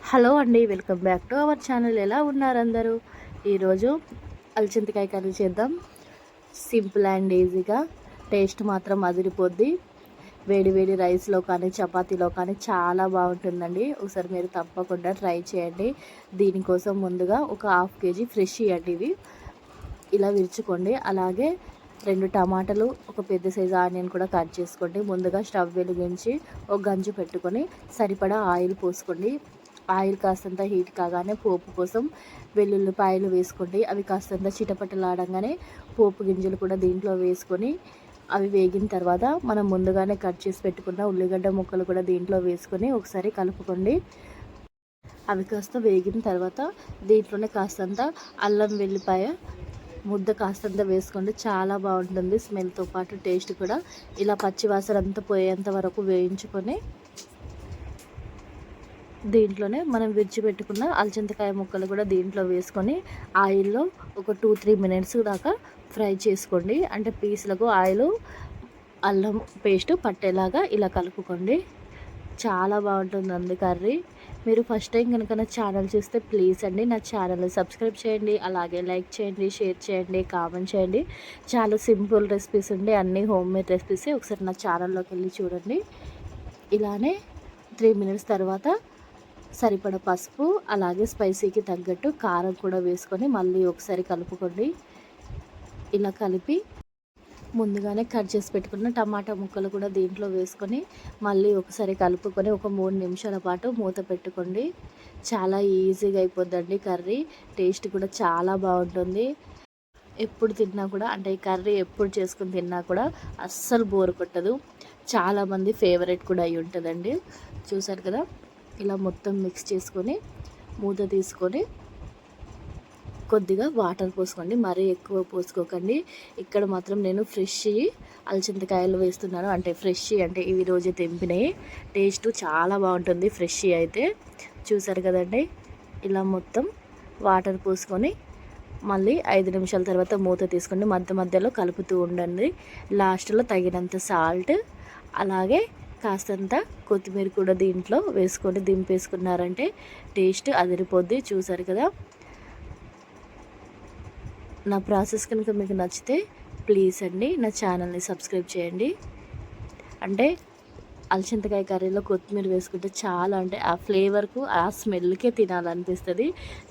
Hello అండి, welcome back to our channel. ఎలా ఉన్నారు అందరూ? ఈరోజు అలచింతకాయ కర్రీ చేద్దాం. సింపుల్ అండ్ ఈజీగా, టేస్ట్ మాత్రం అదిరిపోద్ది. వేడి వేడి రైస్లో కానీ చపాతీలో కానీ చాలా బాగుంటుందండి. ఒకసారి మీరు తప్పకుండా ట్రై చేయండి. దీనికోసం ముందుగా ఒక 1/2 kg ఫ్రెష్ ఇవ్వండి. ఇవి ఇలా విరుచుకోండి. అలాగే 2 టమాటాలు, ఒక పెద్ద సైజు ఆనియన్ కూడా కట్ చేసుకోండి. ముందుగా స్టవ్ వెలిగించి ఒక గంజు పెట్టుకొని సరిపడా ఆయిల్ పోసుకోండి. ఆయిల్ కాస్తంత హీట్ కాగానే పోపు కోసం వెల్లుల్లిపాయలు వేసుకోండి. అవి కాస్తంత చిటపటలాడంగానే పోపు గింజలు కూడా దీంట్లో వేసుకొని అవి వేగిన తర్వాత మనం ముందుగానే కట్ చేసి పెట్టుకున్న ఉల్లిగడ్డ ముక్కలు కూడా దీంట్లో వేసుకొని ఒకసారి కలుపుకోండి. అవి కాస్త వేగిన తర్వాత దీంట్లోనే కాస్తంత అల్లం వెల్లిపాయ ముద్ద కాస్తంత వేసుకోండి. చాలా బాగుంటుంది. స్మెల్తో పాటు టేస్ట్ కూడా. ఇలా పచ్చివాసన అంతా పోయేంత వరకు వేయించుకొని దీంట్లోనే మనం విడిచిపెట్టుకున్న అలచింతకాయ ముక్కలు కూడా దీంట్లో వేసుకొని ఆయిల్లో ఒక 2-3 మినిట్స్ దాకా ఫ్రై చేసుకోండి. అంటే పీసులకు ఆయిల్ అల్లం పేస్ట్ పట్టేలాగా ఇలా కలుపుకోండి. చాలా బాగుంటుందండి కర్రీ. మీరు ఫస్ట్ టైం కనుక నా ఛానల్ చూస్తే ప్లీజ్ అండి నా ఛానల్ని సబ్స్క్రైబ్ చేయండి. అలాగే లైక్ చేయండి, షేర్ చేయండి, కామెంట్ చేయండి. చాలా సింపుల్ రెసిపీస్ ఉండి అన్నీ హోమ్ మేడ్ రెసిపీసే. ఒకసారి నా ఛానల్లోకి వెళ్ళి చూడండి. ఇలానే 3 మినిట్స్ తర్వాత సరిపడ పసుపు, అలాగే స్పైసీకి తగ్గట్టు కారం కూడా వేసుకొని మళ్ళీ ఒకసారి కలుపుకోండి. ఇలా కలిపి ముందుగానే కట్ చేసి పెట్టుకున్న టమాటా ముక్కలు కూడా దీంట్లో వేసుకొని మళ్ళీ ఒకసారి కలుపుకొని ఒక 3 నిమిషాల పాటు మూత పెట్టుకోండి. చాలా ఈజీగా అయిపోద్దండి కర్రీ. టేస్ట్ కూడా చాలా బాగుంటుంది. ఎప్పుడు తిన్నా కూడా, అంటే ఈ కర్రీ ఎప్పుడు చేసుకుని తిన్నా కూడా అస్సలు బోర్ కొట్టదు. చాలామంది ఫేవరెట్ కూడా అయి ఉంటుందండి. చూసారు కదా, ఇలా మొత్తం మిక్స్ చేసుకొని మూత తీసుకొని కొద్దిగా వాటర్ పోసుకోండి. మరీ ఎక్కువ పోసుకోకండి. ఇక్కడ మాత్రం నేను ఫ్రెష్ అలచింతకాయలు వేస్తున్నాను. అంటే ఫ్రెష్ అంటే ఇవి రోజే తెంపినాయి. టేస్ట్ చాలా బాగుంటుంది ఫ్రెష్ అయితే. చూసారు కదండి, ఇలా మొత్తం వాటర్ పోసుకొని మళ్ళీ 5 నిమిషాల తర్వాత మూత తీసుకోండి. మధ్య మధ్యలో కలుపుతూ ఉండండి. లాస్ట్లో తగినంత సాల్ట్, అలాగే కాస్తంత కొత్తిమీర కూడా దీంట్లో వేసుకొని దింపేసుకున్నారంటే టేస్ట్ అదిరిపోద్ది. చూసారు కదా, నా ప్రాసెస్ కనుక మీకు నచ్చితే ప్లీజ్ అండి నా ఛానల్ని సబ్స్క్రైబ్ చేయండి. అంటే అలచింతకాయ కర్రీలో కొత్తిమీర వేసుకుంటే చాలా, అంటే ఆ ఫ్లేవర్కు ఆ స్మెల్కే తినాలనిపిస్తుంది.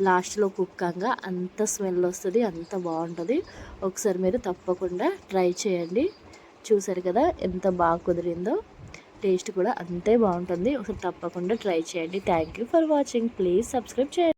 లాస్ట్లో కుక్కంగా అంత స్మెల్ వస్తుంది, అంత బాగుంటుంది. ఒకసారి మీరు తప్పకుండా ట్రై చేయండి. చూసారు కదా ఎంత బాగా కుదిరిందో. టేస్ట్ కూడా అంతే బాగుంటుంది. ఒకసారి తప్పకుండా ట్రై చేయండి. Thank you for watching. Please subscribe చేయండి.